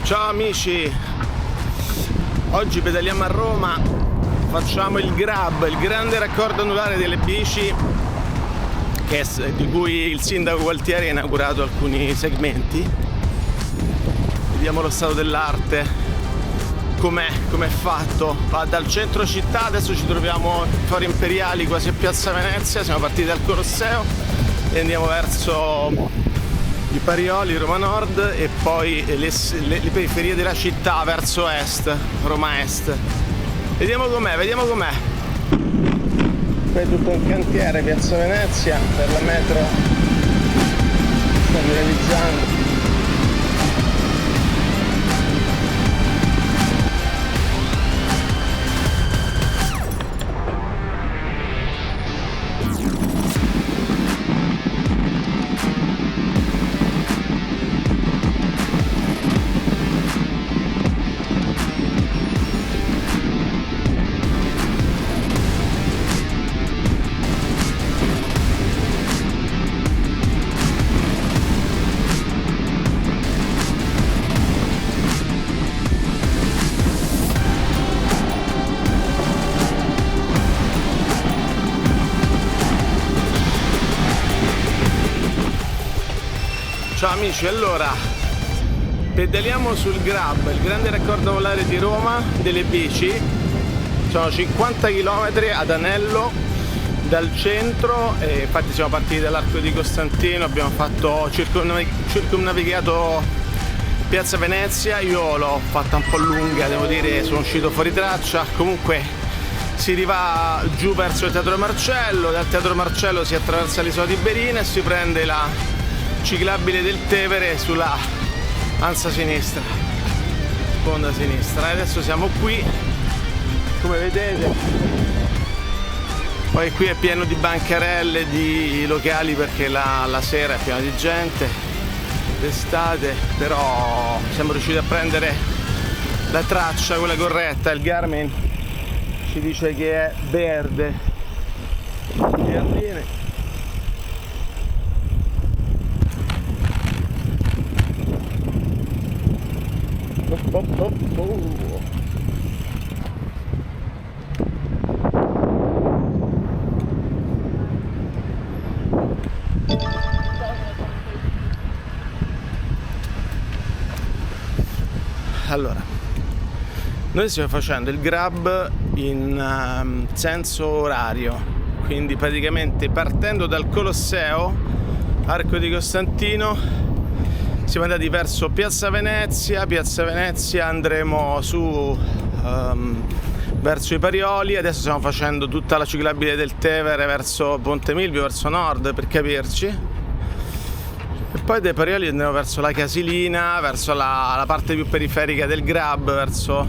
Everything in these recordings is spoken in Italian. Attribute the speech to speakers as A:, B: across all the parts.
A: Ciao amici, oggi pedaliamo a Roma, facciamo il GRAB, il grande raccordo anulare delle bici, di cui il sindaco Gualtieri ha inaugurato alcuni segmenti. Vediamo lo stato dell'arte, com'è fatto. Va dal centro città, adesso ci troviamo in Fori Imperiali, quasi a Piazza Venezia, siamo partiti dal Colosseo e andiamo verso i Parioli, Roma Nord, e poi le periferie della città verso est, Roma Est. Vediamo com'è. Qui è tutto un cantiere, Piazza Venezia, per la metro stanno realizzando. Ciao amici, allora pedaliamo sul GRAB, il grande raccordo anulare di Roma delle bici. Sono 50 km ad anello dal centro, e infatti siamo partiti dall'Arco di Costantino, abbiamo fatto circumnavigato Piazza Venezia. Io l'ho fatta un po' lunga, devo dire, sono uscito fuori traccia. Comunque si arriva giù verso il Teatro Marcello, dal Teatro Marcello si attraversa l'isola di Berina e si prende la ciclabile del Tevere sulla ansa sinistra, sponda sinistra. E adesso siamo qui, come vedete. Poi qui è pieno di bancarelle, di locali, perché la sera è piena di gente d'estate, però siamo riusciti a prendere la traccia, quella corretta. Il Garmin ci dice che è verde. Verdine. Allora, noi stiamo facendo il GRAB in senso orario, quindi praticamente partendo dal Colosseo, Arco di Costantino, siamo andati verso Piazza Venezia andremo su verso i Parioli. Adesso stiamo facendo tutta la ciclabile del Tevere verso Ponte Milvio, verso nord, per capirci, e poi dai Parioli andiamo verso la Casilina, verso la parte più periferica del GRAB, verso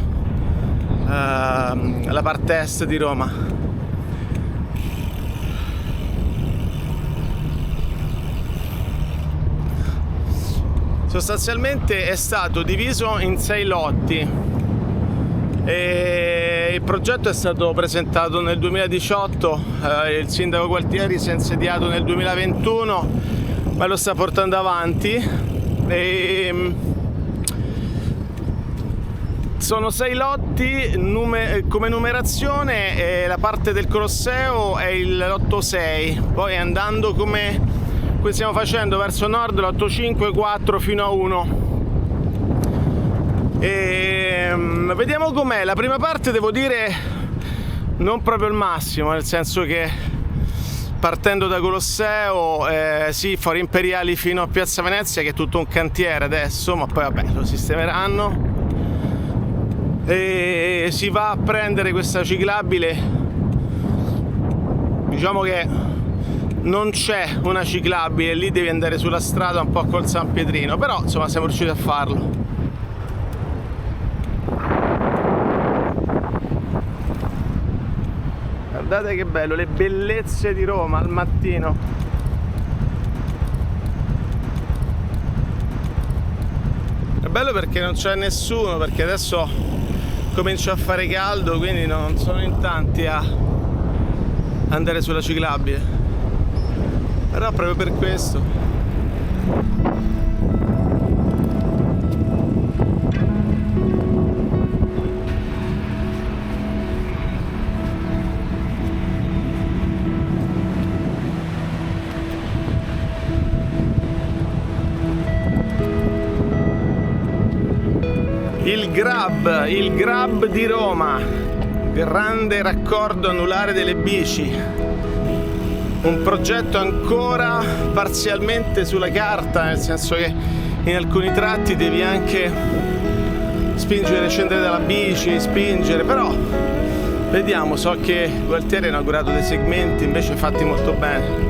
A: la parte est di Roma. Sostanzialmente è stato diviso in 6 lotti e il progetto è stato presentato nel 2018, il sindaco Gualtieri si è insediato nel 2021, ma lo sta portando avanti. Sono 6 lotti, come numerazione la parte del Colosseo è il lotto 6, poi andando come stiamo facendo verso nord, l'8, 5, 4 fino a 1. E vediamo com'è. La prima parte, devo dire, non proprio il massimo, nel senso che partendo da Colosseo, sì, Fori Imperiali fino a Piazza Venezia, che è tutto un cantiere adesso, ma poi vabbè, lo sistemeranno, e si va a prendere questa ciclabile. Diciamo che non c'è una ciclabile, lì devi andare sulla strada un po' col San Pietrino, però insomma siamo riusciti a farlo. Guardate che bello, le bellezze di Roma al mattino. È bello perché non c'è nessuno, perché adesso comincia a fare caldo, quindi non sono in tanti a andare sulla ciclabile. Però proprio per questo il Grab di Roma, grande raccordo anulare delle bici, un progetto ancora parzialmente sulla carta, nel senso che in alcuni tratti devi anche spingere e scendere dalla bici, spingere, però vediamo. So che Gualtieri ha inaugurato dei segmenti invece fatti molto bene.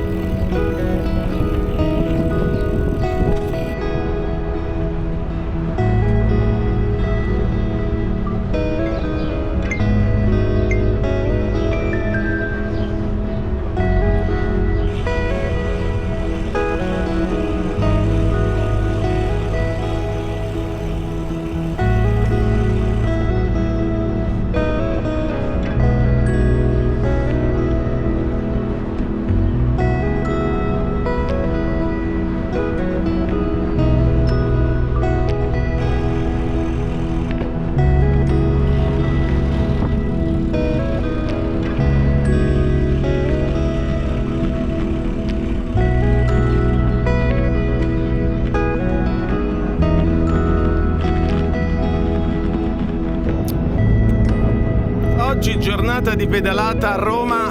A: Oggi giornata di pedalata a Roma,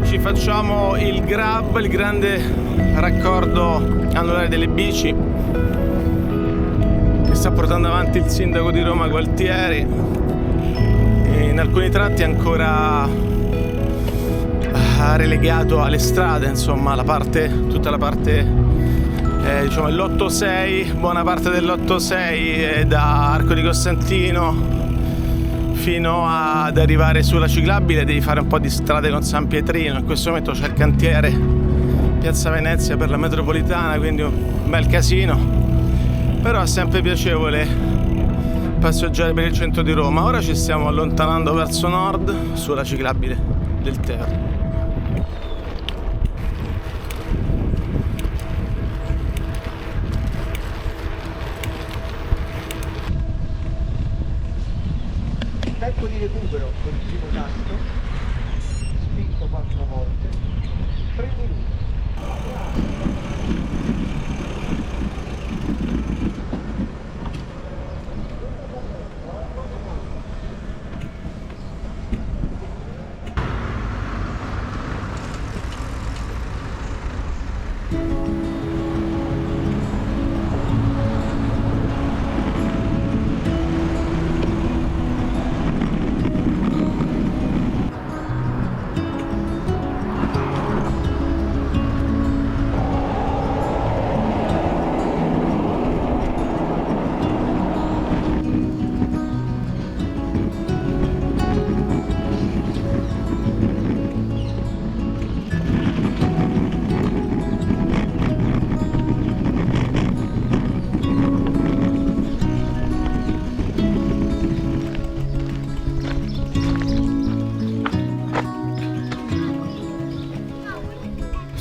A: ci facciamo il Grab, il grande raccordo anulare delle bici che sta portando avanti il sindaco di Roma Gualtieri, e in alcuni tratti ancora relegato alle strade, insomma tutta la parte diciamo l'8-6, buona parte dell'8-6 da Arco di Costantino fino ad arrivare sulla ciclabile. Devi fare un po' di strade con San Pietrino. In questo momento c'è il cantiere Piazza Venezia per la metropolitana, quindi un bel casino, però è sempre piacevole passeggiare per il centro di Roma. Ora ci stiamo allontanando verso nord sulla ciclabile del Tevere.
B: Tempo di recupero con il primo tasto, spinto 4 volte, 3 minuti.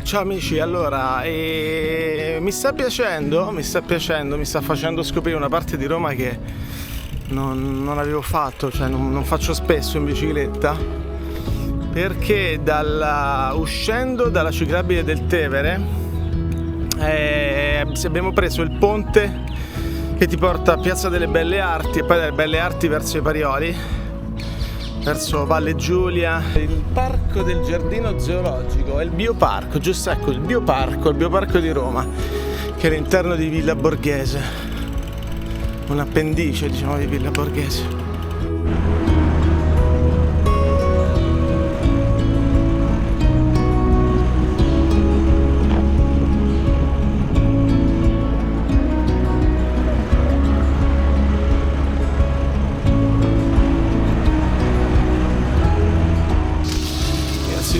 A: Ciao amici, allora mi sta piacendo, mi sta facendo scoprire una parte di Roma che non avevo fatto, cioè non faccio spesso in bicicletta, perché uscendo dalla ciclabile del Tevere abbiamo preso il ponte che ti porta a Piazza delle Belle Arti e poi dalle Belle Arti verso i Parioli, verso Valle Giulia, il parco del giardino zoologico, è il bioparco, giusto, ecco, il bioparco di Roma, che è all'interno di Villa Borghese, un appendice, diciamo, di Villa Borghese.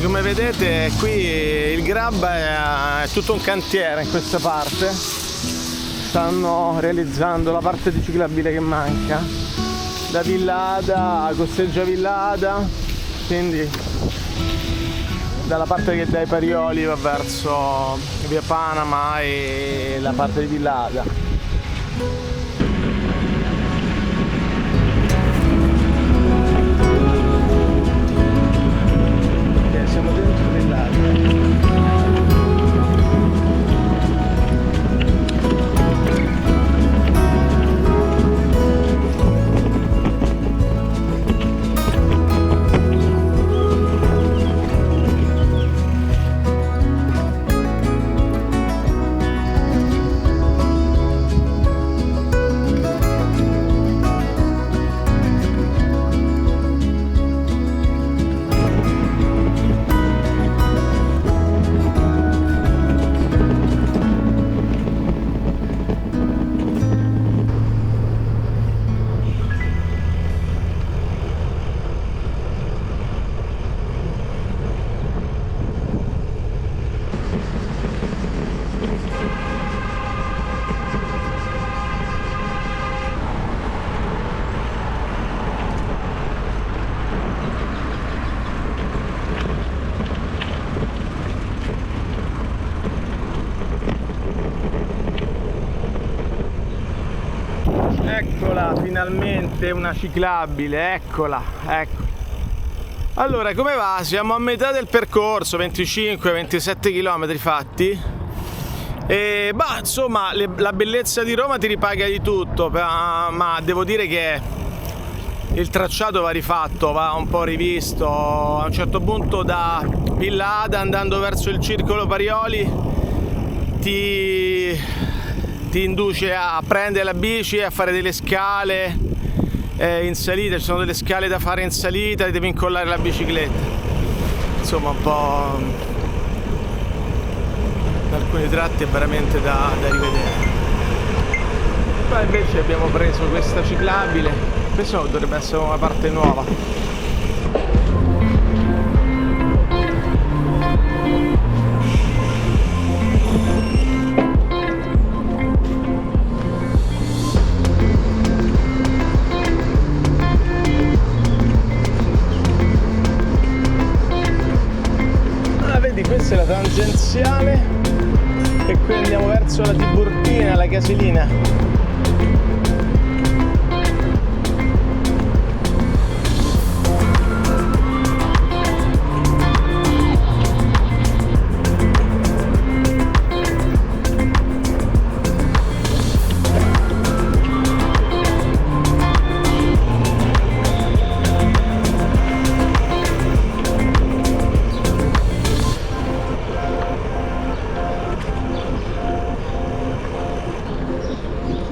A: Come vedete qui il Grab è tutto un cantiere in questa parte, stanno realizzando la parte di ciclabile che manca da Villada a Costeggia Villada, quindi dalla parte che dai Parioli va verso via Panama e la parte di Villada. Siamo dentro dell'area. Eccola, finalmente una ciclabile, eccola, ecco. Allora, come va? Siamo a metà del percorso, 25-27 km fatti. E bah, insomma, la bellezza di Roma ti ripaga di tutto, ma devo dire che il tracciato va rifatto, va un po' rivisto. A un certo punto da Villa Ada andando verso il circolo Parioli ti induce a prendere la bici e a fare delle scale in salita, ci sono delle scale da fare in salita e devi incollare la bicicletta, insomma un po' in alcuni tratti è veramente da rivedere. Poi invece abbiamo preso questa ciclabile, questa dovrebbe essere una parte nuova. Questa è la tangenziale e qui andiamo verso la Tiburtina, la Casilina.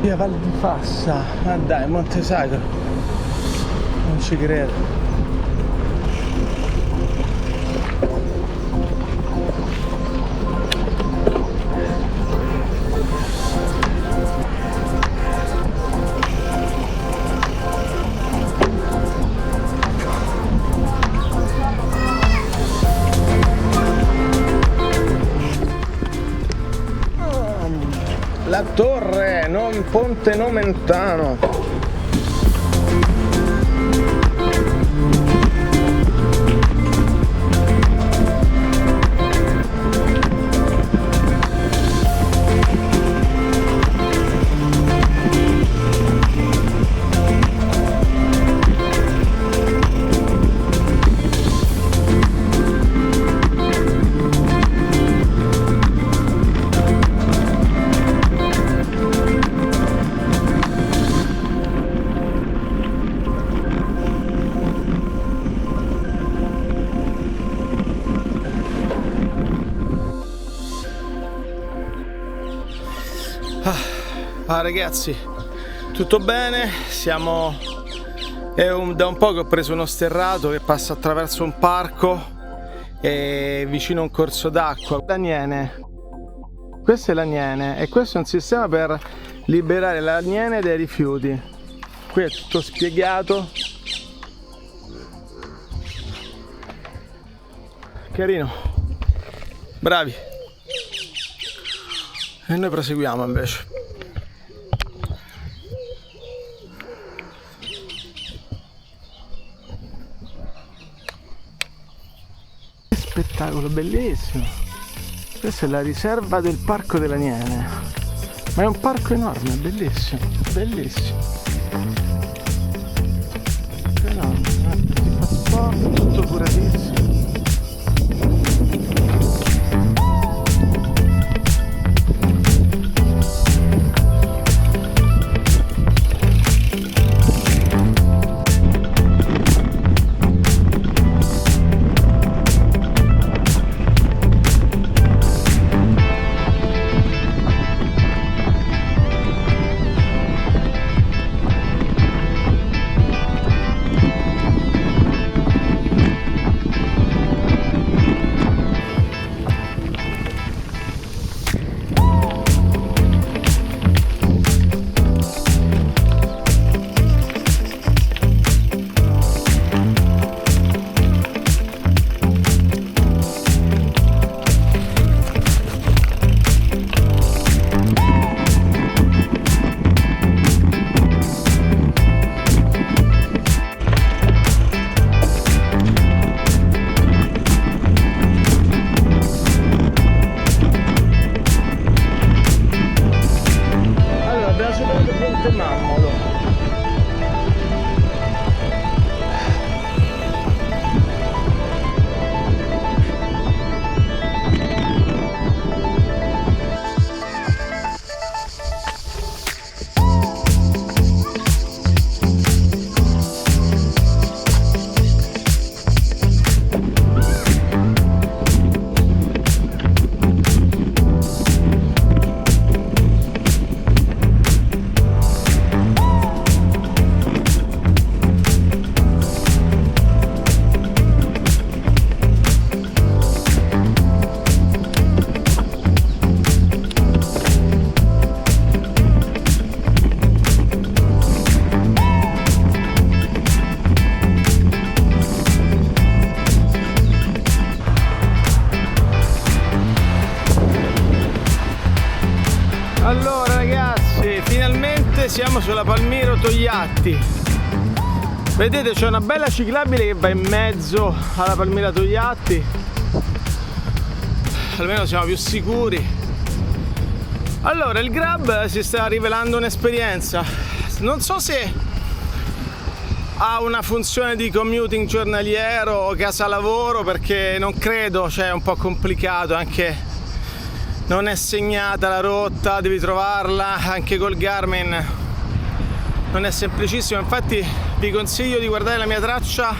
A: Via Val di Fassa, ma dai, Monte Sacro, non ci credo. La torre, non Ponte Nomentano. Ragazzi, tutto bene? Siamo da un po' che ho preso uno sterrato che passa attraverso un parco e vicino a un corso d'acqua. L'Aniene, questa è l'Aniene e questo è un sistema per liberare l'Aniene dai rifiuti. Qui è tutto spiegato, carino, bravi. E noi proseguiamo invece. Spettacolo bellissimo. Questa è la riserva del Parco dell'Aniene, ma è un parco enorme, bellissimo, bellissimo. Però il passaporto tutto curatissimo. vedete siamo sulla Palmiro Togliatti. Vedete c'è una bella ciclabile che va in mezzo alla Palmira Togliatti, almeno siamo più sicuri. Allora il Grab si sta rivelando un'esperienza, non so se ha una funzione di commuting giornaliero o casa lavoro, perché non credo, cioè è un po' complicato, anche non è segnata la rotta, devi trovarla, anche col Garmin non è semplicissimo. Infatti vi consiglio di guardare la mia traccia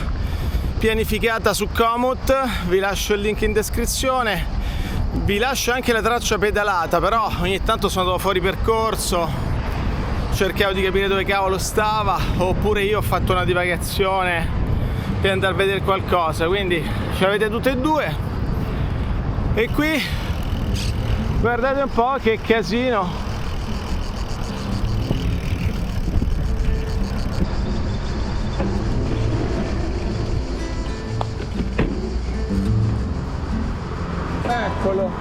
A: pianificata su Komoot, vi lascio il link in descrizione, vi lascio anche la traccia pedalata, però ogni tanto sono andato fuori percorso, cercavo di capire dove cavolo stava, oppure io ho fatto una divagazione per andare a vedere qualcosa, quindi ce l'avete tutte e due. E qui guardate un po' che casino. Eccolo,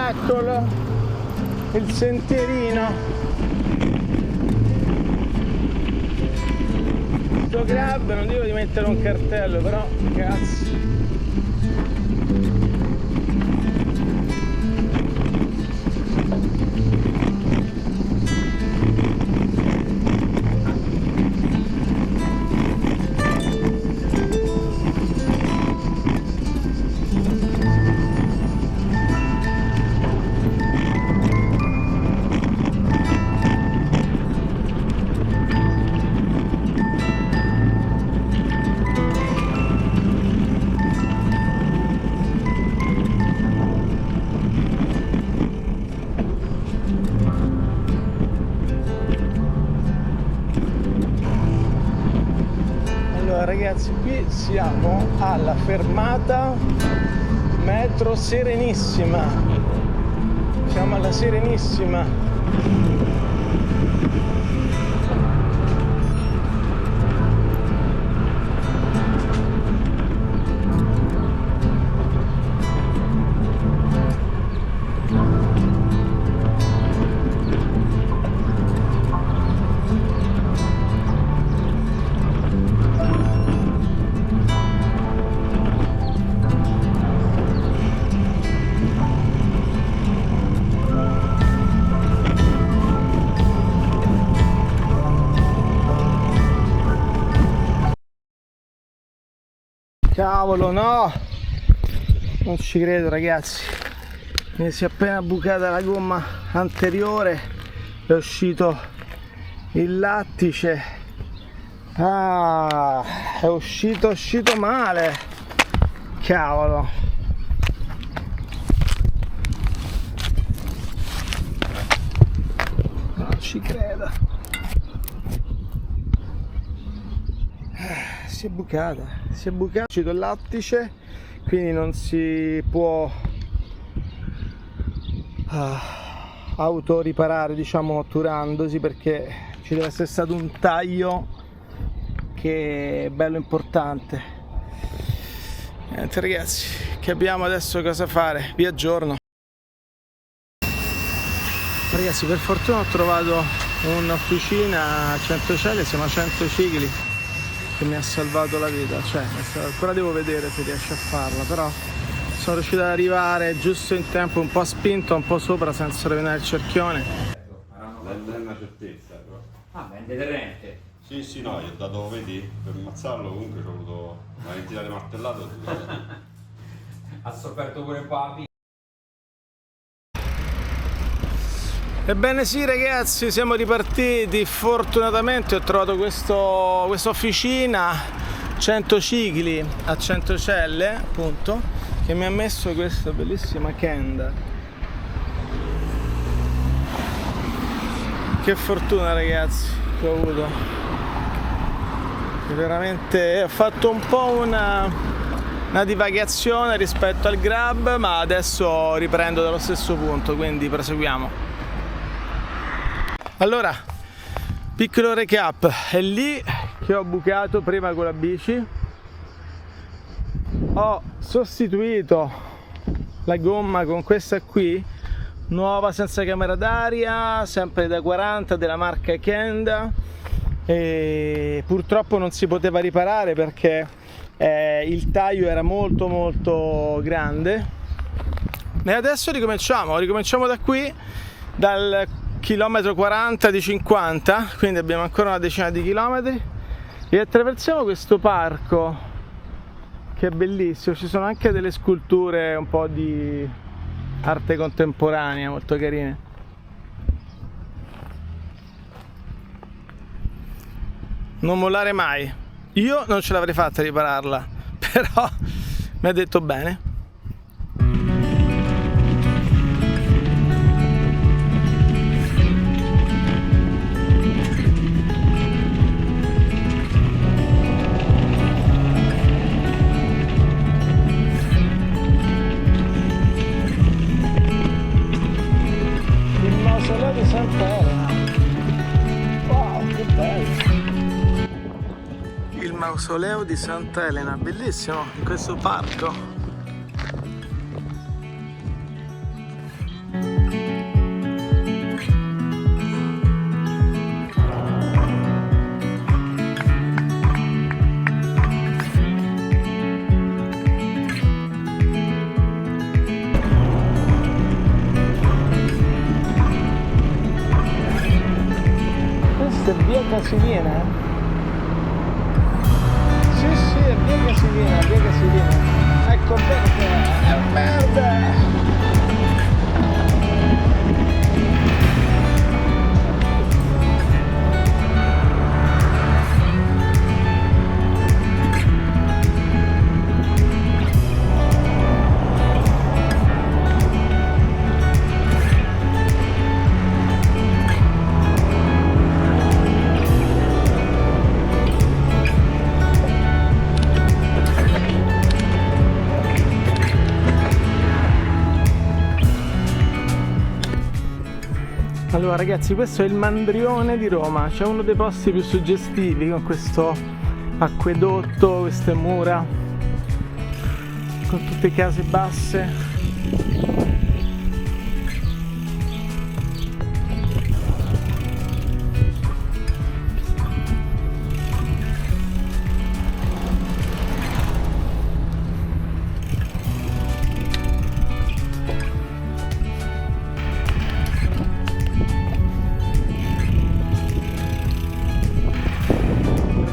A: eccolo, il sentierino. Sto Grab, non dico di mettere un cartello, però cazzo. Ragazzi, qui siamo alla fermata metro Serenissima, siamo alla Serenissima. Cavolo, no! Non ci credo, ragazzi. Mi si è appena bucata la gomma anteriore, è uscito il lattice. Ah, è uscito male. Cavolo. Non ci credo. Si è bucata, è uscito il lattice, quindi non si può autoriparare, diciamo, otturandosi, perché ci deve essere stato un taglio che è bello importante. Niente ragazzi, capiamo adesso cosa fare, vi aggiorno. Ragazzi, per fortuna ho trovato un'officina a Centocelle, siamo a 100 cicli, che mi ha salvato la vita, cioè ancora devo vedere se riesce a farla, però sono riuscito ad arrivare giusto in tempo, un po' spinto, un po' sopra, senza rovinare il cerchione.
C: Non è una certezza però.
D: Ah, beh, deterrente.
C: Sì, no, gli ho dato, vedi, per ammazzarlo comunque ci ho avuto una ventina di martellate.
D: Ha sofferto pure un po' la pizza.
A: Ebbene sì ragazzi, siamo ripartiti, fortunatamente ho trovato questa officina 100 cicli a Centocelle, appunto, che mi ha messo questa bellissima Kenda. Che fortuna ragazzi che ho avuto, veramente ho fatto un po' una divagazione rispetto al Grab, ma adesso riprendo dallo stesso punto, quindi proseguiamo. Allora, piccolo recap, è lì che ho bucato prima con la bici, ho sostituito la gomma con questa qui, nuova senza camera d'aria, sempre da 40 della marca Kenda, e purtroppo non si poteva riparare perché il taglio era molto grande. E adesso ricominciamo da qui, dal chilometro 40 di 50, quindi abbiamo ancora una decina di chilometri e attraversiamo questo parco che è bellissimo. Ci sono anche delle sculture un po' di arte contemporanea molto carine. Non mollare mai. Io non ce l'avrei fatta a ripararla, però mi ha detto bene. Il mausoleo di Santa Elena. Wow, che bello! Il mausoleo di Santa Elena, bellissimo, in questo parco. Questa è via Casilina? Sì, è via Casilina. Ecco verde, è verde! Allora ragazzi, questo è il Mandrione di Roma, c'è uno dei posti più suggestivi con questo acquedotto, queste mura, con tutte case basse.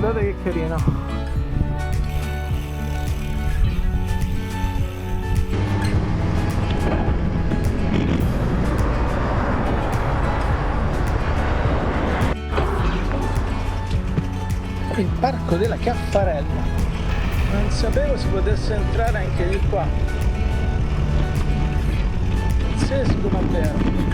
A: Guardate che carino. Il parco della Caffarella. Non sapevo si potesse entrare anche di qua. Pazzesco, ma vero.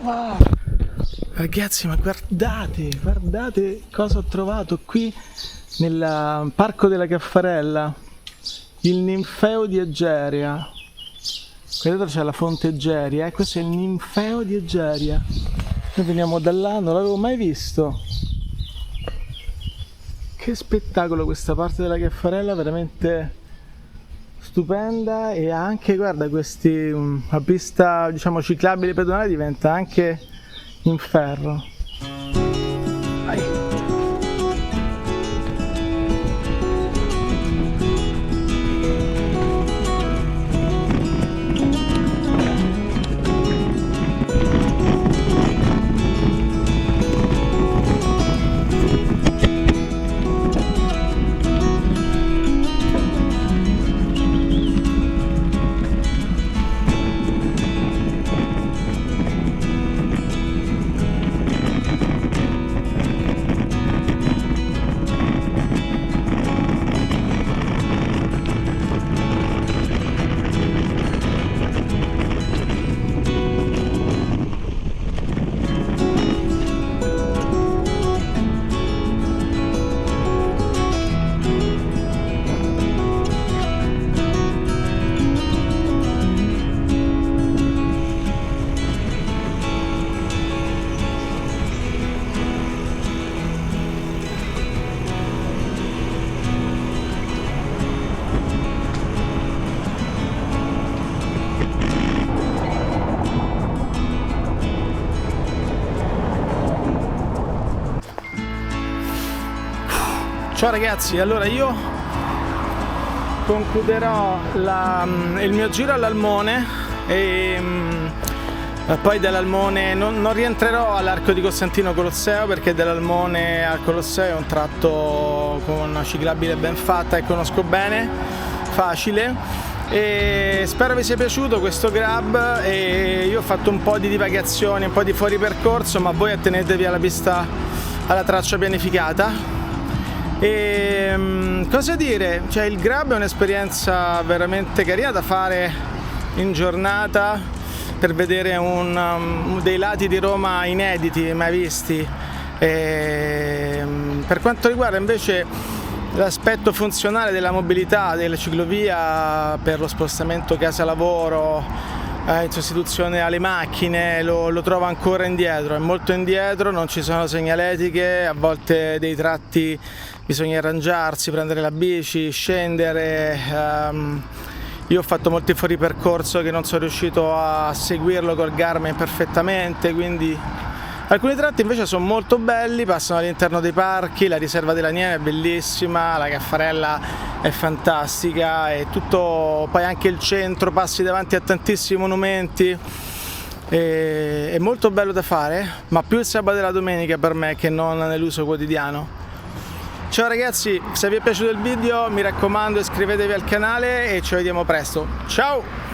A: Wow. Ragazzi, ma guardate cosa ho trovato qui nel parco della Caffarella, il ninfeo di Egeria. Qui dietro c'è la fonte Egeria, questo è il ninfeo di Egeria. Noi veniamo da là, non l'avevo mai visto. Che spettacolo questa parte della Caffarella, veramente stupenda. E anche, guarda, la pista diciamo ciclabile pedonale diventa anche in ferro. Vai. Ciao ragazzi, allora io concluderò il mio giro all'Almone e poi dall'Almone non rientrerò all'Arco di Costantino Colosseo, perché dall'Almone al Colosseo è un tratto con una ciclabile ben fatta e conosco bene, facile. E spero vi sia piaciuto questo grab, e io ho fatto un po' di divagazioni, un po' di fuori percorso, ma voi attenetevi alla pista, alla traccia pianificata. E cosa dire, cioè il grab è un'esperienza veramente carina da fare in giornata per vedere dei lati di Roma inediti, mai visti. E per quanto riguarda invece l'aspetto funzionale della mobilità, della ciclovia per lo spostamento casa-lavoro, in sostituzione alle macchine, lo trovo ancora indietro, è molto indietro, non ci sono segnaletiche, a volte dei tratti bisogna arrangiarsi, prendere la bici, scendere. Io ho fatto molti fuori percorso che non sono riuscito a seguirlo col Garmin perfettamente, quindi alcuni tratti invece sono molto belli, passano all'interno dei parchi, la riserva della Nieve è bellissima, la Caffarella è fantastica, e tutto, poi anche il centro, passi davanti a tantissimi monumenti, è molto bello da fare, ma più il sabato e la domenica per me che non nell'uso quotidiano. Ciao ragazzi, se vi è piaciuto il video mi raccomando iscrivetevi al canale e ci vediamo presto, ciao!